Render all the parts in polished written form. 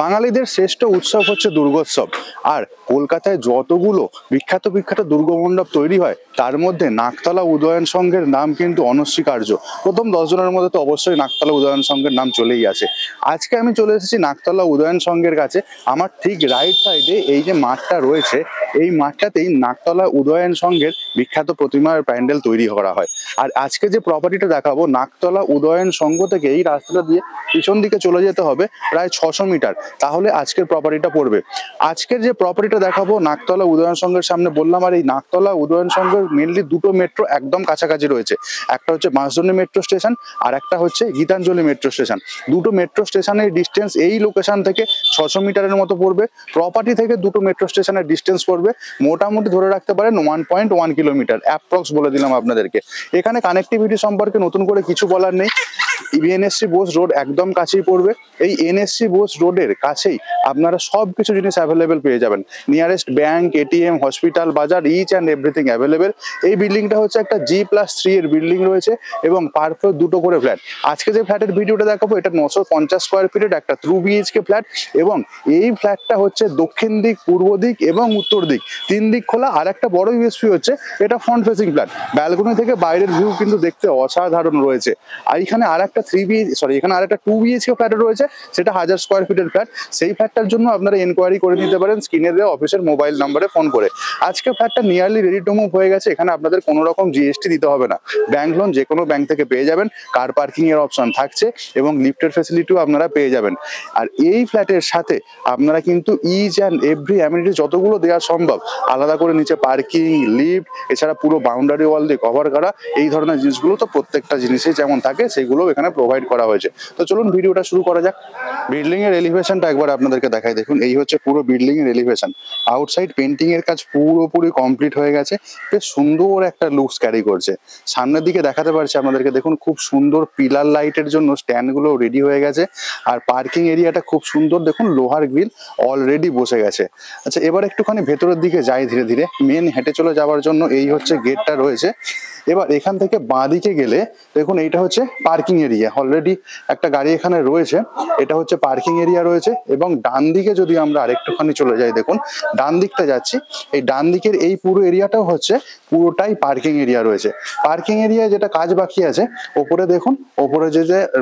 বাঙালিদের শ্রেষ্ঠ উৎসব হচ্ছে দুর্গোৎসব। আর কলকাতায় যতগুলো বিখ্যাত বিখ্যাত দুর্গমণ্ডপ তৈরি হয় তার মধ্যে নাকতলা উদয়ন সংঘের নাম কিন্তু অনস্বীকার্য। প্রথম 10 জনের মধ্যে তো অবশ্যই নাকতলা উদয়ন সংঘের নাম চলেই আসে। আজকে আমি চলে এসেছি নাকতলা উদয়ন সংঘের কাছে। আমার ঠিক রাইট সাইডে এই যে মাঠটা রয়েছে, এই মাঠটাতেই নাকতলা উদয়ন সংঘের বিখ্যাত প্রতিমার প্যান্ডেল তৈরি করা হয়। আর আজকে যে প্রপার্টিটা দেখাবো, নাকতলা উদয়ন সংঘ থেকে এই রাস্তাটা দিয়ে পিছন দিকে চলে যেতে হবে প্রায় 600 মিটার, তাহলে আজকের প্রপার্টিটা পড়বে। আজকের যে প্রপার্টিটা দেখাবো নাকতলা উদয়ন সংঘের সামনে বললাম, আর এই নাকতলা উদয়ন সংঘের মেনলি দুটো মেট্রো একদম কাছাকাছি রয়েছে। একটা হচ্ছে বাঁশজনী মেট্রো স্টেশন, আর একটা হচ্ছে গীতাঞ্জলি মেট্রো স্টেশন। দুটো মেট্রো স্টেশনের ডিস্টেন্স এই লোকেশন থেকে 600 মিটারের মতো পড়বে। প্রপার্টি থেকে দুটো মেট্রো স্টেশনের ডিস্টেন্স পড়বে মোটামুটি ধরে রাখতে পারেন 1.1 কিলোমিটার অ্যাপ্রক্স বলে দিলাম আপনাদেরকে। এখানে কানেক্টিভিটি সম্পর্কে নতুন করে কিছু বলার নেই। এনএসসি বোস রোড একদম কাছেই পড়বে। এই এনএসসি বোস রোডের কাছেই আপনারা সবকিছু জিনিস অ্যাভেলেবেল পেয়ে যাবেন। নিয়ারেস্ট ব্যাংক, এটিএম, হসপিটাল, বাজার, ইচ অ্যান্ড এভরিথিং অ্যাভেলেবেল। এই বিল্ডিংটা হচ্ছে একটা G+3 এর বিল্ডিং রয়েছে এবং পার ফ্লোর দুটো করে ফ্ল্যাট। আজকে যে ফ্ল্যাটের ভিডিওটা দেখাবো এটা 950 স্কোয়ার ফিটের একটা 2 BHK ফ্ল্যাট, এবং এই ফ্ল্যাটটা হচ্ছে দক্ষিণ দিক, পূর্ব দিক এবং উত্তর দিক 3 দিক খোলা। আর একটা বড় ইউএসপি হচ্ছে এটা ফ্রন্ট ফেসিং ফ্ল্যাট। ব্যালকনি থেকে বাইরের ভিউ কিন্তু দেখতে অসাধারণ রয়েছে। আর এখানে আরেকটা 2 BHK ফ্ল্যাট রয়েছে, সেটা 1000 স্কোয়ার ফিটের ফ্ল্যাট। সেই ফ্ল্যাটটার জন্য আপনারা এনকোয়ারি করে নিতে পারেন স্ক্রিনে দেওয়া অফিসের মোবাইল নাম্বারে ফোন করে। আজকে ফ্ল্যাটটা নিয়ারলি রেডি টু মুভ হয়ে গেছে। এখানে আপনাদের কোনো রকম জিএসটি দিতে হবে না। ব্যাংক লোন যে কোনো ব্যাংক থেকে পেয়ে যাবেন, কার পার্কিং এর অপশন থাকছে এবং লিফটের ফেসিলিটিও আপনারা পেয়ে যাবেন। আর এই ফ্ল্যাটের সাথে আপনারা কিন্তু ইচ অ্যান্ড এভরি অ্যামিনিটি যতগুলো দেওয়া সম্ভব, আলাদা করে নিচে পার্কিং, লিফট, এছাড়া পুরো বাউন্ডারি ওয়াল দিয়ে কভার করা, এই ধরনের জিনিসগুলো তো প্রত্যেকটা জিনিসই যেমন থাকে সেগুলো এখানে প্রোভাইড করা হয়েছে। তো চলুন ভিডিওটা শুরু করা যাক। বিল্ডিং এর এলিভেশনটা একবার আপনাদেরকে দেখাই। দেখুন, এই হচ্ছে পুরো বিল্ডিং এর এলিভেশন। আউটসাইড পেন্টিং এর কাজ পুরোপুরি কমপ্লিট হয়ে গেছে। বেশ সুন্দর একটা লুকস ক্যারি করছে। সামনের দিকে দেখাতে পারছি আপনাদেরকে, দেখুন খুব সুন্দর পিলার লাইটের জন্য স্ট্যান্ড গুলো রেডি হয়ে গেছে। আর পার্কিং এরিয়াটা খুব সুন্দর, দেখুন লোহার গ্রিল অলরেডি বসে গেছে। আচ্ছা, এবার একটুখানি ভেতরের দিকে যাই ধীরে ধীরে। মেন হেঁটে চলে যাওয়ার জন্য এই হচ্ছে গেটটা রয়েছে। এবার এখান থেকে বাঁ দিকে গেলে দেখুন এইটা হচ্ছে পার্কিং এরিয়া। অলরেডি একটা গাড়ি এখানে রয়েছে, এটা হচ্ছে পার্কিং এরিয়া রয়েছে। এবং ডান দিকে যদি আমরা আরেকটুখানি চলে যাই, দেখুন ডান দিকটা যাচ্ছি, এই ডান দিকের এই পুরো এরিয়াটাও হচ্ছে পুরোটাই পার্কিং এরিয়া রয়েছে। পার্কিং এরিয়ায় যেটা কাজ বাকি আছে, ওপরে দেখুন, ওপরে যে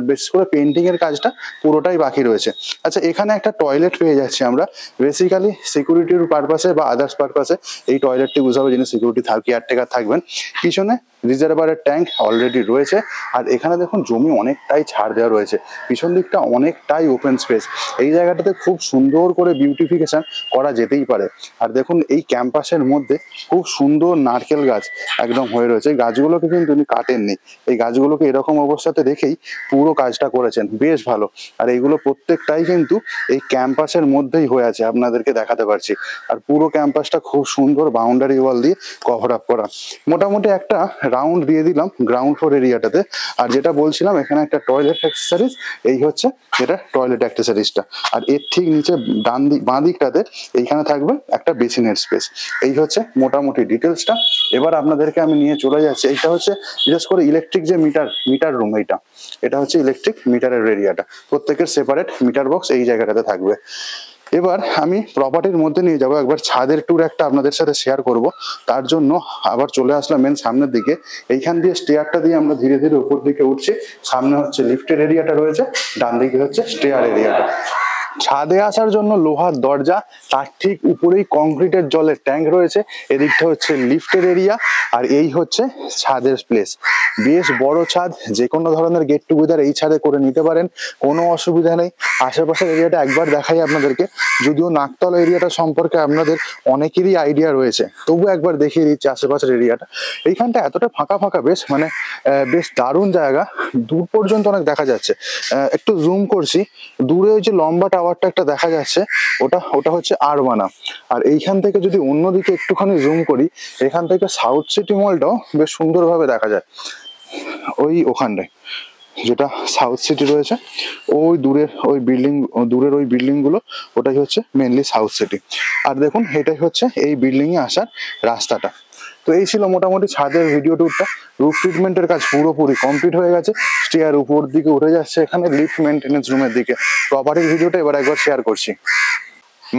বিশেষ করে পেন্টিং এর কাজটা পুরোটাই বাকি রয়েছে। আচ্ছা, এখানে একটা টয়লেট পেয়ে যাচ্ছি আমরা। বেসিক্যালি সিকিউরিটির পারপাসে বা আদার্স পারপাসে এই টয়লেটটি ইউজ হবে, যিনি সিকিউরিটি কেয়ারটেকার থাকবেন। পিছনে রিজার্ভারের ট্যাঙ্ক অলরেডি রয়েছে। আর এখানে দেখুন জমি অনেকটাই ছাড় দেওয়া রয়েছে, পিছন দিকটা অনেকটাই ওপেন স্পেস। এই জায়গাটাতে খুব সুন্দর করে বিউটিফিকেশন করা যেতেই পারে। আর দেখুন এই ক্যাম্পাসের মধ্যে খুব সুন্দর নারকেল গাছ একদম হয়ে রয়েছে। এই গাছগুলোকে কিন্তু উনি কাটেননি, এই গাছগুলোকে এরকম অবস্থাতে রেখেই পুরো কাজটা করেছেন, বেশ ভালো। আর এইগুলো প্রত্যেকটাই কিন্তু এই ক্যাম্পাসের মধ্যেই হয়ে আছে, আপনাদেরকে দেখাতে পারছি। আর পুরো ক্যাম্পাসটা খুব সুন্দর বাউন্ডারি ওয়াল দিয়ে কভার আপ করা। মোটামুটি একটা রাউন্ড দিয়ে দিলাম গ্রাউন্ড ফ্লোর এরিয়াটাতে। আর যেটা বলছিলাম, এখানে একটা টয়লেট অ্যাক্সেসরিজ, এই হচ্ছে এটা টয়লেট অ্যাক্সেসরিজটা। আর এর ঠিক নিচে বাঁ দিকটাতে এইখানে থাকবে একটা বেসিনের স্পেস। এই হচ্ছে মোটামুটি ডিটেলসটা। এবার আপনাদেরকে আমি নিয়ে চলে যাচ্ছি, এইটা হচ্ছে বিশেষ করে ইলেকট্রিক যে মিটার রুম। এটা হচ্ছে ইলেকট্রিক মিটারের এরিয়াটা। প্রত্যেকের সেপারেট মিটার বক্স এই জায়গাটাতে থাকবে। এবার আমি প্রপার্টির মধ্যে নিয়ে যাবো, একবার ছাদের ট্যুর একটা আপনাদের সাথে শেয়ার করব। তার জন্য আবার চলে আসলাম মেন সামনের দিকে। এইখান দিয়ে স্টেয়ারটা দিয়ে আমরা ধীরে ধীরে উপর দিকে উঠছি। সামনে হচ্ছে লিফটের এরিয়াটা রয়েছে, ডান দিকে হচ্ছে স্টেয়ার এরিয়াটা। ছাদে আসার জন্য লোহার দরজা, তার ঠিক উপরেই কংক্রিটের জলের ট্যাঙ্ক রয়েছে। এদিকটা হচ্ছে লিফটের এরিয়া, আর এই হচ্ছে ছাদের প্লেস। বেশ বড় ছাদ, যে কোনো ধরনের গেট টুগেদার এই ছাদে করে নিতে পারেন, কোনো অসুবিধা নেই। আশেপাশের এরিয়াটা একবার দেখাই আপনাদেরকে, যদিও নাকতলা এরিয়াটা সম্পর্কে আপনাদের অনেকেরই আইডিয়া রয়েছে, তবু একবার দেখিয়ে দিচ্ছি আশেপাশের এরিয়াটা। এইখানটা এতটা ফাঁকা ফাঁকা, বেশ মানে বেশ দারুণ জায়গা। দূর পর্যন্ত অনেক দেখা যাচ্ছে। একটু জুম করছি, দূরে ওই যে লম্বা টাওয়ারটা একটা দেখা যাচ্ছে, ওটা হচ্ছে আরবানা। আর এইখান থেকে যদি অন্যদিকে একটুখানি জুম করি, এখান থেকে সাউথ সিটি মলটাও বেশ সুন্দরভাবে দেখা যায়। ওখানটায় যেটা সাউথ সিটি রয়েছে, ওই দূরের ওই বিল্ডিং গুলো, ওটাই হচ্ছে মেনলি সাউথ সিটি। আর দেখুন এটাই হচ্ছে এই বিল্ডিং এ আসার রাস্তাটা। তো এই ছিল মোটামুটি ছাদের ভিডিও ট্যুরটা। রুফ ট্রিটমেন্টের কাজ পুরোপুরি কমপ্লিট হয়ে গেছে, স্টেয়ার উপর দিকে উঠে যাচ্ছে, এখানে লিফট মেনটেন্যান্স রুমের দিকে। প্রপার্টির ভিডিওটা এবার একবার শেয়ার করছি।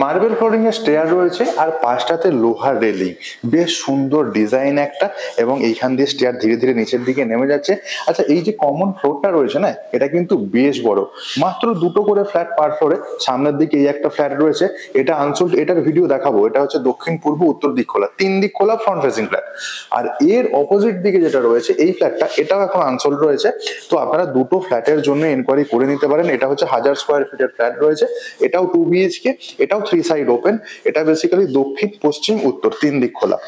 মার্বেল ফ্লোরিং এর স্টেয়ার রয়েছে আর পাঁচটাতে লোহার রেলিং, বেশ সুন্দর ডিজাইন একটা, এবং এইখান দিয়ে স্টেয়ার ধীরে ধীরে নিচের দিকে নেমে যাচ্ছে। আচ্ছা, এই যে কমন ফ্লোরটা রয়েছে না, এটা কিন্তু বেশ বড়, মাত্র দুটো করে ফ্ল্যাট পার ফ্লোরে। সামনের দিকে এই একটা ফ্ল্যাট রয়েছে, এটা আনসোল্ড, এটার ভিডিও দেখাবো। এটা হচ্ছে দক্ষিণ পূর্ব উত্তর দিক খোলা, 3 দিক খোলা ফ্রন্ট ফেসিং ফ্ল্যাট। আর এর অপোজিট দিকে যেটা রয়েছে এই ফ্ল্যাটটা, এটাও এখন আনসোল্ড রয়েছে। তো আপনারা দুটো ফ্ল্যাটের জন্য এনকোয়ারি করে নিতে পারেন। এটা হচ্ছে 1000 স্কোয়ার ফিটের ফ্ল্যাট রয়েছে, এটাও 2 BHK, এটাও 3 সাইড ওপেন। এটা বেসিক্যালি দক্ষিণ পশ্চিম উত্তর 3 দিক খোলা,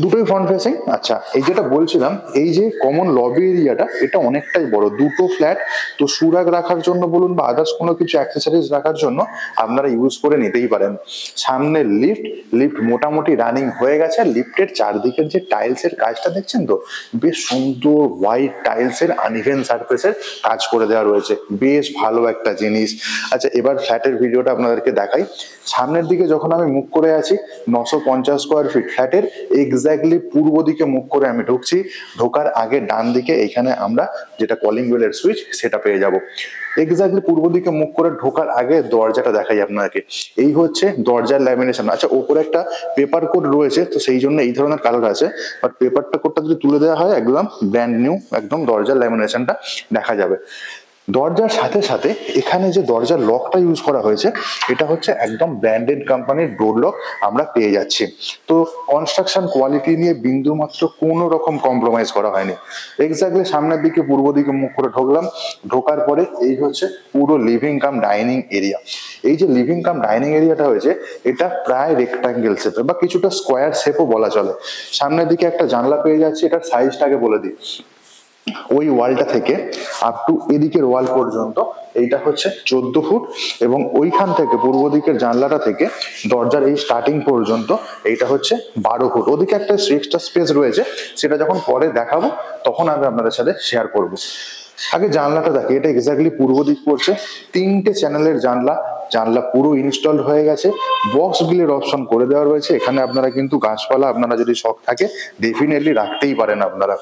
দুটোই ফ্রন্ট ফেসিং। আচ্ছা, এই যেটা বলছিলাম, এই যে কমন লবি এরিয়াটা, এটা অনেকটাই বড়, দুটো ফ্ল্যাট। তো সুরাগ রাখার জন্য বলুন বা আদার্স কোনো কিছু অ্যাক্সেসরিজ রাখার জন্য আপনারা ইউজ করে নিতেই পারেন। সামনে লিফট, লিফট মোটামুটি রানিং হয়ে গেছে। আর লিফটের চারদিকের যে টাইলসের কাজটা দেখছেন তো, বেশ সুন্দর হোয়াইট টাইলসের আনইভেন সারফেসের কাজ করে দেওয়া রয়েছে, বেশ ভালো একটা জিনিস। আচ্ছা, এবার ফ্ল্যাটের ভিডিওটা আপনাদেরকে দেখাই। সামনের দিকে যখন আমি মুখ করে আছি, 950 স্কোয়ার ফিট ফ্ল্যাটের এক্স্যাক্টলি পূর্ব দিকে মুখ করে আমি ঢুকছি। ঢোকার আগে ডান দিকে এইখানে আমরা যেটা কলিং বেলের সুইচ, সেটা পেয়ে যাব। এক্স্যাক্টলি পূর্ব দিকে মুখ করে ঢোকার আগে দরজাটা দেখাই আপনাকে, এই হচ্ছে দরজার ল্যামিনেশন। আচ্ছা, ওপরে একটা পেপার কোড রয়েছে, তো সেই জন্য এই ধরনের কালার আছে, বাট পেপারটা কোডটা যদি তুলে দেওয়া হয়, একদম ব্র্যান্ড নিউ, একদম দরজার ল্যামিনেশনটা দেখা যাবে। দরজার সাথে সাথে এখানে যে দরজার লকটা ইউজ করা হয়েছে, এটা হচ্ছে একদম ব্র্যান্ডেড কোম্পানির ডোর লক আমরা পেয়ে যাচ্ছি। তো কনস্ট্রাকশন কোয়ালিটি নিয়ে বিন্দু মাত্র কোনো রকম কম্প্রোমাইজ করা হয়নি। এক্স্যাক্টলি সামনের দিকে পূর্ব দিকে মুখ করে ঢুকলাম। ঢোকার পরে এই হচ্ছে পুরো লিভিং কাম ডাইনিং এরিয়া। এই যে লিভিং কাম ডাইনিং এরিয়াটা হয়েছে, এটা প্রায় রেক্টাঙ্গেল শেপে বা কিছুটা স্কোয়ার শেপও বলা চলে। সামনের দিকে একটা জানলা পেয়ে যাচ্ছে, এটার সাইজটাকে বলে দিই। ওই ওয়ালটা থেকে আপ টু এদিকের ওয়াল পর্যন্ত এইটা হচ্ছে 14 ফুট, এবং ওইখান থেকে পূর্ব দিকের জানলাটা থেকে দরজার এই স্টার্টিং পর্যন্ত এইটা হচ্ছে 12 ফুট। ওদিকে একটা এক্সট্রা স্পেস রয়েছে, সেটা যখন পরে দেখাবো তখন আমি আপনাদের সাথে শেয়ার করব। আগে জানলাটা দেখি, এটা এক্স্যাক্টলি পূর্ব দিক পড়ছে, 3টে চ্যানেলের জানলা। জানলা পুরো ইনস্টল হয়ে গেছে, বক্স গ্রিলের অপশন করে দেওয়া রয়েছে। এখানে আপনারা কিন্তু গাছপালা, আপনারা যদি শখ থাকে, ডেফিনেটলি রাখতেই পারেন আপনারা।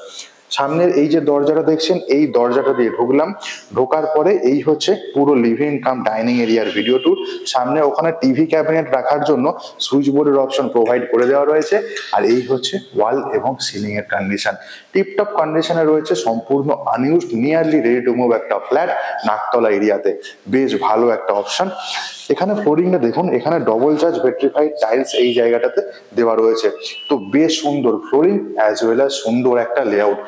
সামনের এই যে দরজাটা দেখছেন, এই দরজাটা দিয়ে ঢুকলাম। ঢোকার পরে এই হচ্ছে পুরো লিভিং কাম ডাইনিং এরিয়ার ভিডিও ট্যুর। সামনে ওখানে টিভি ক্যাবিনেট রাখার জন্য সুইচ বোর্ডের অপশন প্রোভাইড করে দেওয়া রয়েছে। আর এই হচ্ছে ওয়াল এবং সিলিং এর কন্ডিশন, টিপটপ কন্ডিশনে রয়েছে, সম্পূর্ণ unused, nearly ready to move একটা ফ্ল্যাট নাকতলা এরিয়াতে। বেশ ভালো একটা অপশন। এখানে ফ্লোরিংটা দেখুন, এখানে ডবল চার্জ ভেট্রিফাইড টাইলস এই জায়গাটাতে দেওয়া রয়েছে। তো বেশ সুন্দর ফ্লোরিং অ্যাজ ওয়েল অ্যাজ সুন্দর একটা লেআউট।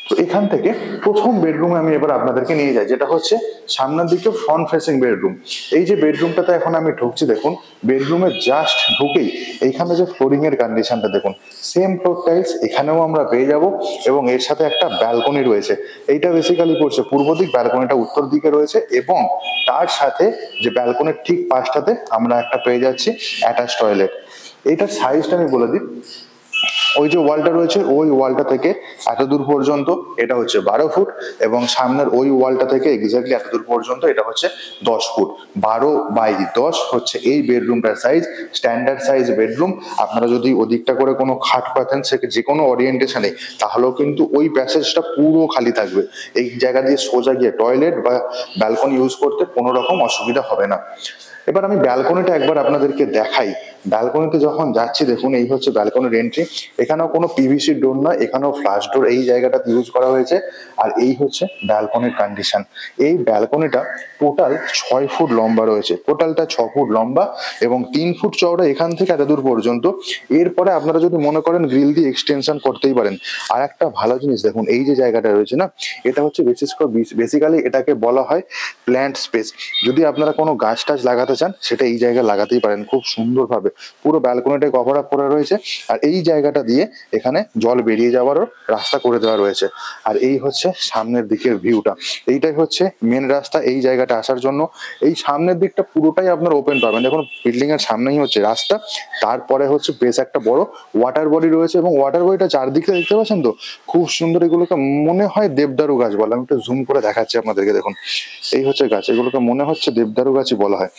তো এখান থেকে প্রথম বেডরুমে আমি এবার আপনাদেরকে নিয়ে যাই, যেটা হচ্ছে সামনের দিকে ফ্রন্ট ফেসিং বেডরুম। এই যে বেডরুমটাতে এখন আমি ঢুকছি, দেখুন বেডরুমে জাস্ট ঢুকেই এইখানে যে ফ্লোরিং এর কন্ডিশনটা দেখুন, সেম ফ্লোর টাইলস এখানেও আমরা পেয়ে যাব, এবং এর সাথে একটা ব্যালকনি রয়েছে। এইটা বেসিক্যালি পড়ছে পূর্ব দিক, ব্যালকনিটা উত্তর দিকে রয়েছে, এবং তার সাথে যে ব্যালকনির ঠিক পাশটাতে আমরা একটা পেয়ে যাচ্ছি অ্যাটাচ টয়লেট। এইটার সাইজটা আমি বলে দিই, ওই যে ওয়ালটা রয়েছে, ওই ওয়ালটা থেকে এত দূর পর্যন্ত এটা হচ্ছে 12 ফুট, এবং সামনের ওই ওয়ালটা থেকে এক্স্যাক্টলি এত দূর পর্যন্ত এটা হচ্ছে 10 ফুট। 12/10 হচ্ছে এই বেডরুমটার সাইজ, স্ট্যান্ডার্ড সাইজ বেডরুম। আপনারা যদি ওদিকটা করে কোনো খাট পাতেন, সে যে কোনো ওরিয়েন্টেশনে, তাহলেও কিন্তু ওই প্যাসেজটা পুরো খালি থাকবে। এই জায়গা দিয়ে সোজা গিয়ে টয়লেট বা ব্যালকনি ইউজ করতে কোনো রকম অসুবিধা হবে না। এবার আমি ব্যালকনিটা একবার আপনাদেরকে দেখাই। ব্যালকনিতে যখন যাচ্ছি, দেখুন এই হচ্ছে ব্যালকনির এন্ট্রি। এখানেও কোনো পিভিসি ডোর নয়, এখানেও ফ্লাশ ডোর এই জায়গাটাতে ইউজ করা হয়েছে। আর এই হচ্ছে ব্যালকনির কন্ডিশন। এই ব্যালকনিটা টোটাল 6 ফুট লম্বা রয়েছে, টোটালটা 6 ফুট লম্বা এবং 3 ফুট চওড়া এখান থেকে এত দূর পর্যন্ত। এরপরে আপনারা যদি মনে করেন গ্রিল দিয়ে এক্সটেনশন করতেই পারেন। আর একটা ভালো জিনিস দেখুন, এই যে জায়গাটা রয়েছে না, এটা হচ্ছে বেসিক্যালি এটাকে বলা হয় প্ল্যান্ট স্পেস। যদি আপনারা কোনো গাছ টাছ লাগাতে চান, সেটা এই জায়গায় লাগাতেই পারেন খুব সুন্দরভাবে। পুরো ব্যালকনিটা কভার আপ করা রয়েছে, আর এই জায়গাটা দিয়ে এখানে জল বেরিয়ে যাওয়ারও রাস্তা করে দেওয়া রয়েছে। আর এই হচ্ছে সামনের দিকের ভিউটা, এইটাই হচ্ছে মেন রাস্তা এই জায়গাটা আসার জন্য। এই সামনের দিকটা পুরোটাই আপনার ওপেন পাবেন, দেখুন বিল্ডিং এর সামনেই হচ্ছে রাস্তা, তারপরে হচ্ছে বেশ একটা বড় ওয়াটার বডি রয়েছে, এবং ওয়াটার বডিটা চারদিকে দেখতে পাচ্ছেন তো, খুব সুন্দর। এগুলোকে মনে হয় দেবদারু গাছ বলে, আমি একটু জুম করে দেখাচ্ছি আপনাদেরকে। দেখুন এই হচ্ছে গাছ, এগুলোকে মনে হচ্ছে দেবদারু গাছই বলা হয়।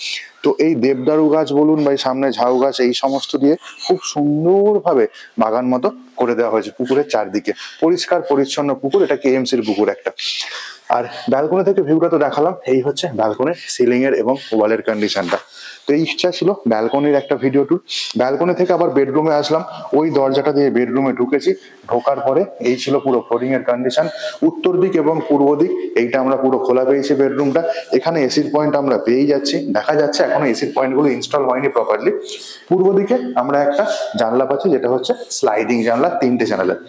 তো এই দেবদারু গাছ বলুন বা সামনে ঝাউ গাছ, এই সমস্ত দিয়ে খুব সুন্দরভাবে বাগান মতো করে দেওয়া হয়েছে পুকুরের চারদিকে। পরিষ্কার পরিচ্ছন্ন পুকুর, এটা কেএমসির পুকুর একটা। আর ব্যালকনি থেকে ভিউটা তো দেখালাম, এই হচ্ছে ব্যালকনির সিলিং এর এবং ওয়ালের কন্ডিশনটা। তো এই ইচ্ছা ছিল ব্যালকনির একটা ভিডিও টুর। ব্যালকনি থেকে আবার বেডরুমে আসলাম, ওই দরজাটা দিয়ে বেডরুমে ঢুকেছি। ঢোকার পরে এই ছিল পুরো ফ্লোরিং এর কন্ডিশন। উত্তর দিক এবং পূর্ব দিক এইটা আমরা পুরো খোলা পেয়েছি বেডরুমটা। এখানে এসির পয়েন্ট আমরা পেয়ে যাচ্ছি, দেখা যাচ্ছে এখনো এসির পয়েন্ট গুলো ইনস্টল হয়নি প্রপারলি। পূর্ব দিকে আমরা একটা জানলা পাচ্ছি, যেটা হচ্ছে স্লাইডিং জানলা, 3টে চ্যানেলের।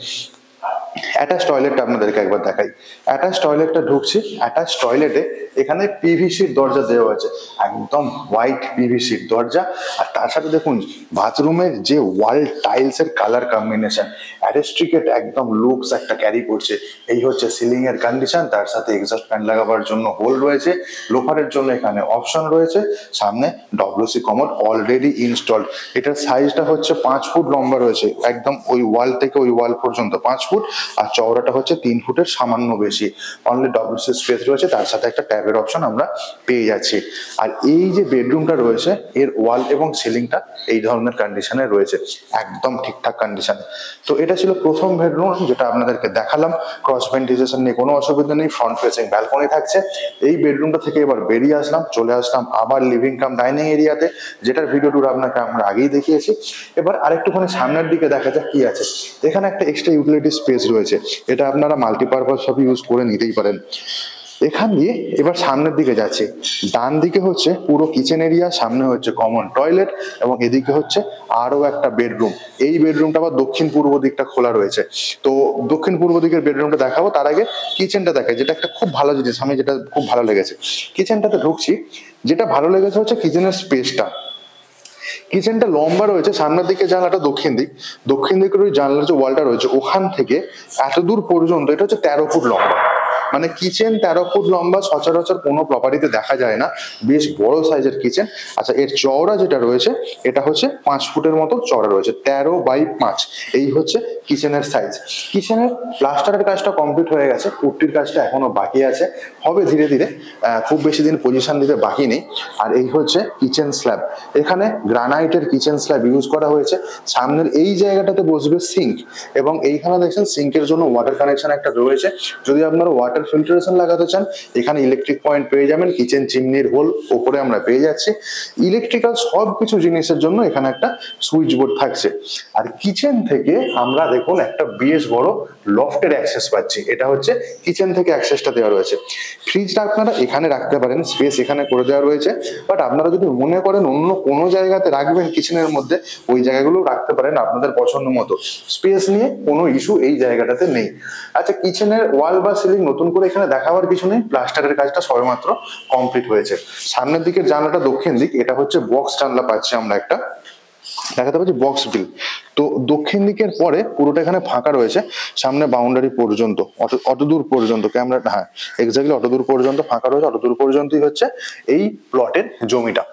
অ্যাটাচ টয়লেটটা আপনাদেরকে একবার দেখাই। অ্যাটাচ টয়লেটটা ঢুকছি, অ্যাটাচ টয়লেটে এখানে পিভিসির দরজা দেওয়া আছে, একদম হোয়াইট পিভিসির দরজা। আর তার সাথে দেখুন বাথরুমের যে ওয়াল টাইলস এর কালার কম্বিনেশন, অ্যারেস্ট্রিকেট একদম লুকস একটা ক্যারি করছে। এই হচ্ছে সিলিং এর কন্ডিশন, তার সাথে এক্সস্ট ফ্যান লাগাবার জন্য হোল রয়েছে, লোফারের জন্য এখানে অপশন রয়েছে, সামনে ডব্লিউসি কমোড অলরেডি ইনস্টলড। এটার সাইজটা হচ্ছে 5 ফুট লম্বা রয়েছে, একদম ওই ওয়াল থেকে ওই ওয়াল পর্যন্ত 5 ফুট, আর চওড়াটা হচ্ছে 3 ফুটের সামান্য বেশি। অনলি ডব্লিউসি স্পেস রয়েছে, তার সাথে একটা ট্যাবের অপশন আমরা পেয়ে যাচ্ছি। আর এই যে বেডরুমটা রয়েছে, এর ওয়াল এবং সিলিংটা এই ধরনের কন্ডিশনে রয়েছে, একদম ঠিকঠাক কন্ডিশনে। তো এটা ছিল প্রথম বেডরুম, যেটা আপনাদেরকে দেখালাম। ক্রস ভেন্টিলেশন নিয়ে কোনো অসুবিধা নেই, ফ্রন্ট ফেসিং ব্যালকনি থাকছে। এই বেডরুমটা থেকে এবার বেরিয়ে আসলাম, চলে আসলাম আবার লিভিং কাম ডাইনিং এরিয়াতে, যেটার ভিডিও টুর আপনাকে আমরা আগেই দেখিয়েছি। এবার আরেকটুখানি সামনের দিকে দেখা যাক কি আছে। এখানে একটা এক্সট্রা ইউটিলিটি স্পেস রয়েছে, এটা আপনারা মাল্টিপারপাস সব ইউজ করে নিতেই পারেন। এখান দিয়ে এবার সামনের দিকে যাচ্ছে, ডান দিকে হচ্ছে পুরো কিচেন এরিয়া, সামনে হচ্ছে কমন টয়লেট, এবং এদিকে হচ্ছে আরো একটা বেডরুম। এই বেডরুমটা আবার দক্ষিণ পূর্ব দিকটা খোলা রয়েছে। তো দক্ষিণ পূর্ব দিকের বেডরুমটা দেখাবো, তার আগে কিচেনটা দেখাই, যেটা একটা খুব ভালো জিনিস, আমি যেটা খুব ভালো লেগেছে। কিচেনটাতে ঢুকছি, যেটা ভালো লেগেছে হচ্ছে কিচেনের স্পেসটা। কিচেনটা লম্বা রয়েছে, সামনের দিকে জানলাটা দক্ষিণ দিক, দক্ষিণ দিকের ওই জানলার যে ওয়ালটা রয়েছে ওখান থেকে এত দূর পর্যন্ত, এটা হচ্ছে 13 ফুট লম্বা। মানে কিচেন 13 ফুট লম্বা সচরাচর কোনো প্রপার্টিতে দেখা যায় না, বেশ বড় সাইজের কিচেন। আচ্ছা, এর চওড়া যেটা রয়েছে এটা হচ্ছে 5 ফুটের মতো চওড়া রয়েছে, 13/5। এই হচ্ছে কিচেনের সাইজ। কিচেনের প্লাস্টারের কাজটা কমপ্লিট হয়ে গেছে, পুট্টির কাজটা এখনো বাকি আছে, হবে ধীরে ধীরে, খুব বেশি দিন পজিশন দিতে বাকি নেই। আর এই হচ্ছে কিচেন স্ল্যাব, এখানে গ্রানাইটের কিচেন স্ল্যাব ইউজ করা হয়েছে। সামনের এই জায়গাটাতে বসবে সিঙ্ক, এবং এইখানে দেখছেন সিঙ্কের জন্য ওয়াটার কানেকশন একটা রয়েছে। যদি আপনারা ওয়াটার ফিল্টারেশন লাগাতে চান, এখানে ইলেকট্রিক পয়েন্ট পেয়ে যাবেন। কিচেন চিমনির হোল ওপরে আমরা পেয়ে যাচ্ছি। ইলেকট্রিক্যাল সব কিছু জিনিসের জন্য এখানে একটা সুইচ বোর্ড থাকছে। আর কিচেন থেকে আমরা দেখুন একটা বেশ বড় লফটের অ্যাক্সেস পাচ্ছি, এটা হচ্ছে কিচেন থেকে অ্যাক্সেসটা দেওয়া রয়েছে। ফ্রিজটা আপনারা এখানে রাখতে পারেন, স্পেস এখানে করে দেওয়া রয়েছে। বাট আপনারা যদি মনে করেন অন্য কোনো জায়গাতে রাখবেন কিচেনের মধ্যে, ওই জায়গাগুলো রাখতে পারেন আপনাদের পছন্দ মতো, স্পেস নিয়ে কোনো ইস্যু এই জায়গাটাতে নেই। আচ্ছা, কিচেনের ওয়াল বা সিলিং নতুন করে এখানে দেখাবার কিছু নেই, প্লাস্টারের কাজটা সবেমাত্র কমপ্লিট হয়েছে। সামনের দিকের জানলাটা দক্ষিণ দিক, এটা হচ্ছে বক্স জানলা পাচ্ছি আমরা একটা, দেখাতে পাচ্ছি বক্স গ্রিল। তো দক্ষিণ দিকের পরে পুরোটা এখানে ফাঁকা রয়েছে, সামনে বাউন্ডারি পর্যন্ত, অতদূর পর্যন্ত ক্যামেরা, হ্যাঁ এক্স্যাক্টলি অতদূর পর্যন্ত ফাঁকা রয়েছে, অতদূর পর্যন্তই হচ্ছে এই প্লটের জমিটা।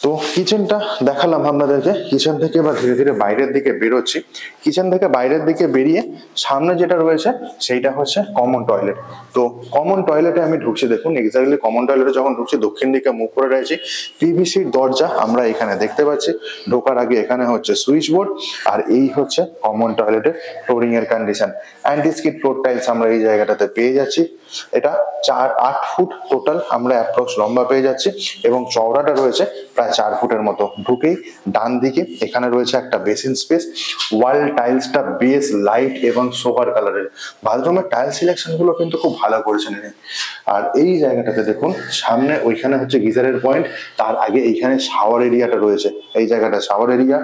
তো কিচেনটা দেখালাম আপনাদেরকে, কিচেন থেকে এবার ধীরে ধীরে বাইরের দিকে বেরোচ্ছি। কিচেন থেকে বাইরের দিকে বেরিয়ে সামনে যেটা রয়েছে সেইটা হচ্ছে কমন টয়লেট। তো কমন টয়লেটে আমি ঢুকছি, দেখুন এক্স্যাক্টলি কমন টয়লেটে যখন ঢুকছি দক্ষিণ দিকে মুখ করে রয়েছি, পিভিসির দরজা আমরা এখানে দেখতে পাচ্ছি। ঢোকার আগে এখানে হচ্ছে সুইচ বোর্ড, আর এই হচ্ছে কমন টয়লেটের ফ্লোরিং এর condition. Anti skid floor tiles আমরা এই জায়গাটাতে পেয়ে যাচ্ছি। এটা 8 ফুট টোটাল আমরা অ্যাপ্রক্স লম্বা পেয়ে যাচ্ছি, এবং চওড়াটা রয়েছে প্রায় 4 ফুটের মতো। ঢুকেই ডান দিকে এখানে রয়েছে একটা বেসিন স্পেস। ওয়াল টাইলসটা বেশ লাইট এবং সোভার কালারের, বাথরুমের টাইল সিলেকশন গুলো কিন্তু খুব ভালো করেছেন। আর এই জায়গাটাতে দেখুন সামনে ওইখানে হচ্ছে গিজারের পয়েন্ট, তার আগে এইখানে শাওয়ার এরিয়াটা রয়েছে। এই জায়গাটা শাওয়ার এরিয়া,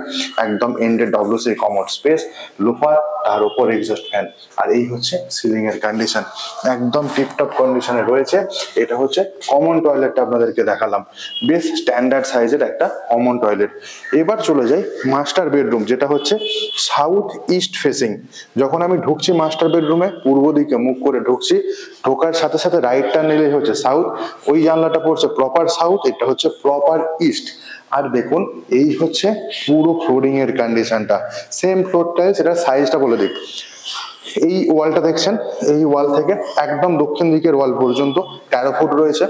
একদম এন্ডে ডব্লিউসি কমোড স্পেস, লোফার, তার উপর এক্সস্ট ফ্যান। আর এই হচ্ছে সিলিং এর কন্ডিশন, একদম টিপটপ কন্ডিশনে রয়েছে। এটা হচ্ছে কমন টয়লেটটা আপনাদেরকে দেখালাম, বেশ স্ট্যান্ডার্ড সাইজের একটা কমন টয়লেট। এবার চলে যাই মাস্টার বেডরুম, যেটা হচ্ছে সাউথ ইস্ট ফেসিং। যখন আমি ঢুকছি মাস্টার বেডরুমে, পূর্ব দিকে মুখ করে ঢুকছি, ঢোকার সাথে সাথে রাইট টার্ন নিলে হচ্ছে সাউথ, ওই জানলাটা পড়ছে প্রপার সাউথ, এটা হচ্ছে প্রপার ইস্ট। আর দেখুন এই হচ্ছে পুরো ফ্লোরিং এর কন্ডিশনটা, সেম ফ্লোর টাইলস, এটা সাইজটা বলে দিই, এই ওয়ালটা দেখছেন, এই ওয়াল থেকে একদম দক্ষিণ দিকের ওয়াল পর্যন্ত 13 ফুট রয়েছে,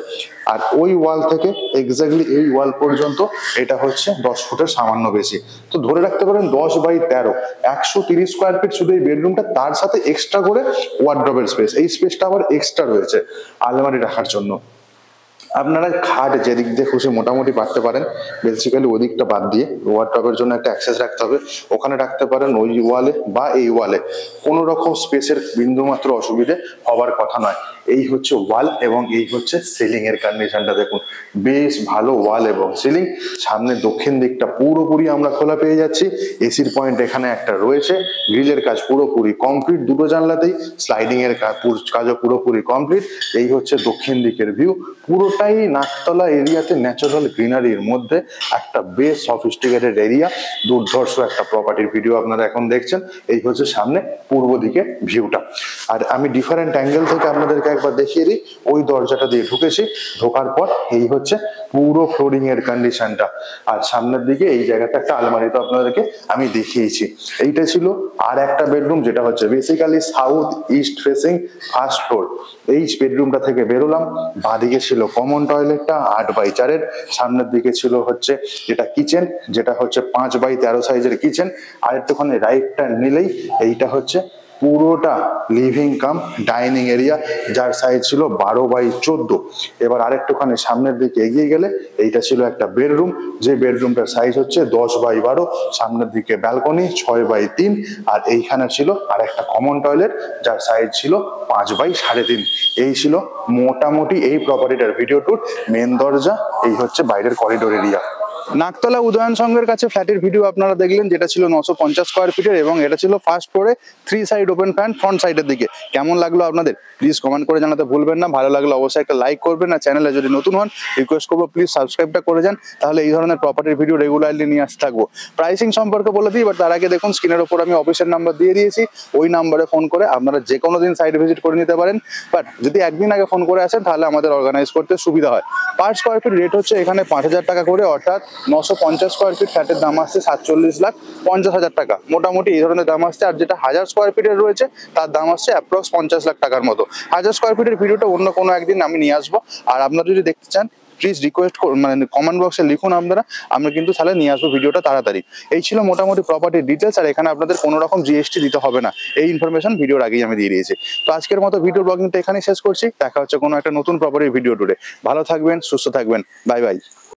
আর ওই ওয়াল থেকে এক্স্যাক্টলি এই ওয়াল পর্যন্ত এটা হচ্ছে 10 ফুটের সামান্য বেশি। তো ধরে রাখতে পারেন 10/13, 130 স্কোয়ার ফিট শুধু এই বেডরুমটা, তার সাথে এক্সট্রা করে ওয়ার্ডরোবের স্পেস, এই স্পেসটা আবার এক্সট্রা রয়েছে আলমারি রাখার জন্য। আপনারা খাট যেদিক দিয়ে খুশি মোটামুটি পারতে পারেন, বেসিক্যালি ওদিকটা বাদ দিয়ে ওয়ার্ডরোবের জন্য একটা অ্যাক্সেস রাখতে হবে, ওখানে রাখতে পারেন, ওই ওয়ালে বা এই ওয়ালে কোনো রকম স্পেসের বিন্দুমাত্র অসুবিধে হবার কথা নয়। এই হচ্ছে ওয়াল এবং এই হচ্ছে সিলিং এর কন্ডিশনটা দেখুন, বেশ ভালো ওয়াল এবং সিলিং। সামনে দক্ষিণ দিকটা পুরোপুরি আমরা খোলা পেয়ে যাচ্ছি, এসির পয়েন্ট এখানে একটা রয়েছে, গ্রিলের কাজ পুরোপুরি কমপ্লিট, দুটো জানলাতেই স্লাইডিং এর কাজও পুরোপুরি কমপ্লিট। এই হচ্ছে দক্ষিণ দিকের ভিউ, পুরোটাই নাকতলা এরিয়াতে ন্যাচারাল গ্রিনারির মধ্যে একটা বেশ সফিস্টিকেটেড এরিয়া, দুর্ধর্ষ একটা প্রপার্টির ভিডিও আপনারা এখন দেখছেন। এই হচ্ছে সামনে পূর্ব দিকে ভিউটা, আর আমি ডিফারেন্ট অ্যাঙ্গেল থেকে আপনাদেরকে একবার দেখিয়ে দিই। ওই দরজাটা দিয়ে ঢুকেছি, ঢোকার পর এই হচ্ছে পুরো ফ্লোরিং এর কন্ডিশনটা, আর সামনের দিকে এই জায়গাটা একটা আলমারি তো আপনাদেরকে আমি দেখিয়েছি। এইটা ছিল আর একটা বেডরুম, যেটা হচ্ছে basically south east facing first floor. এই বেডরুমটা থেকে বেরোলাম, বাঁদিকে ছিল কমন টয়লেটটা 8/4, সামনের দিকে ছিল হচ্ছে যেটা কিচেন, যেটা হচ্ছে 5/13 সাইজের কিচেন, আর একটুখানি রাইট টার্ন নিলেই এইটা হচ্ছে পুরোটা লিভিং কাম ডাইনিং এরিয়া, যার সাইজ ছিল 12/14। এবার আরেকটুখানি সামনের দিকে এগিয়ে গেলে এইটা ছিল একটা বেডরুম, যে বেডরুমটার সাইজ হচ্ছে 10/12, সামনের দিকে ব্যালকনি 6/3, আর এইখানে ছিল আর একটা কমন টয়লেট যার সাইজ ছিল 5/3.5। এই ছিল মোটামুটি এই প্রপার্টিটার ভিডিও ট্যুর। মেন দরজা, এই হচ্ছে বাইরের করিডোর এরিয়া। নাকতলা উদয়ন সংঘের কাছে ফ্ল্যাটের ভিডিও আপনারা দেখলেন, যেটা ছিল 950 স্কোয়ার ফিটের, এবং এটা ছিল ফার্স্ট ফ্লোরে 3 সাইড ওপেন প্ল্যান ফ্রন্ট সাইডের দিকে। কেমন লাগলো আপনাদের প্লিজ কমেন্ট করে জানাতে ভুলবেন না। ভালো লাগলে অবশ্যই একটা লাইক করবেন, আর চ্যানেলে যদি নতুন হন রিকোয়েস্ট করবো প্লিজ সাবস্ক্রাইবটা করে যান, তাহলে এই ধরনের প্রপার্টির ভিডিও রেগুলারলি নিয়ে আসতে থাকবো। প্রাইসিং সম্পর্কে বলে দিই, বাট তার আগে দেখুন স্ক্রিনের ওপর আমি অফিসের নাম্বার দিয়ে দিয়েছি, ওই নাম্বারে ফোন করে আপনারা যে কোনো দিন সাইট ভিজিট করে নিতে পারেন। বাট যদি একদিন আগে ফোন করে আসেন তাহলে আমাদের অর্গানাইজ করতে সুবিধা হয়। পার স্কোয়ার ফিট রেট হচ্ছে এখানে 5,000 টাকা করে, অর্থাৎ 950 স্কোয়ার ফিট ফ্ল্যাটের দাম আসছে 47,50,000 টাকা, মোটামুটি এই ধরনের দাম আসছে। আর যেটা 1000 স্কোয়ার ফিটের রয়েছে তার দাম আসছে অ্যাপ্রক্স 50 লাখ টাকার মতো। 1000 স্কোয়ার ফিটের ভিডিওটা অন্য কোনো একদিন আমি নিয়ে আসবো, আর আপনারা যদি দেখতে চান প্লিজ রিকোয়েস্ট মানে কমেন্ট বক্সে লিখুন আপনারা, আমরা কিন্তু তাহলে নিয়ে আসবো ভিডিওটা তাড়াতাড়ি। এই ছিল মোটামুটি প্রপার্টির ডিটেলস, আর এখানে আপনাদের কোনো রকম জিএসটি দিতে হবে না, এই ইনফরমেশন ভিডিওর আগেই আমি দিয়ে দিয়েছি। তো আজকের মতো ভিডিও ব্লগিংটা এখানেই শেষ করছি, দেখা হচ্ছে কোনো একটা নতুন প্রপার্টির ভিডিও টুডে। ভালো থাকবেন, সুস্থ থাকবেন, বাই বাই।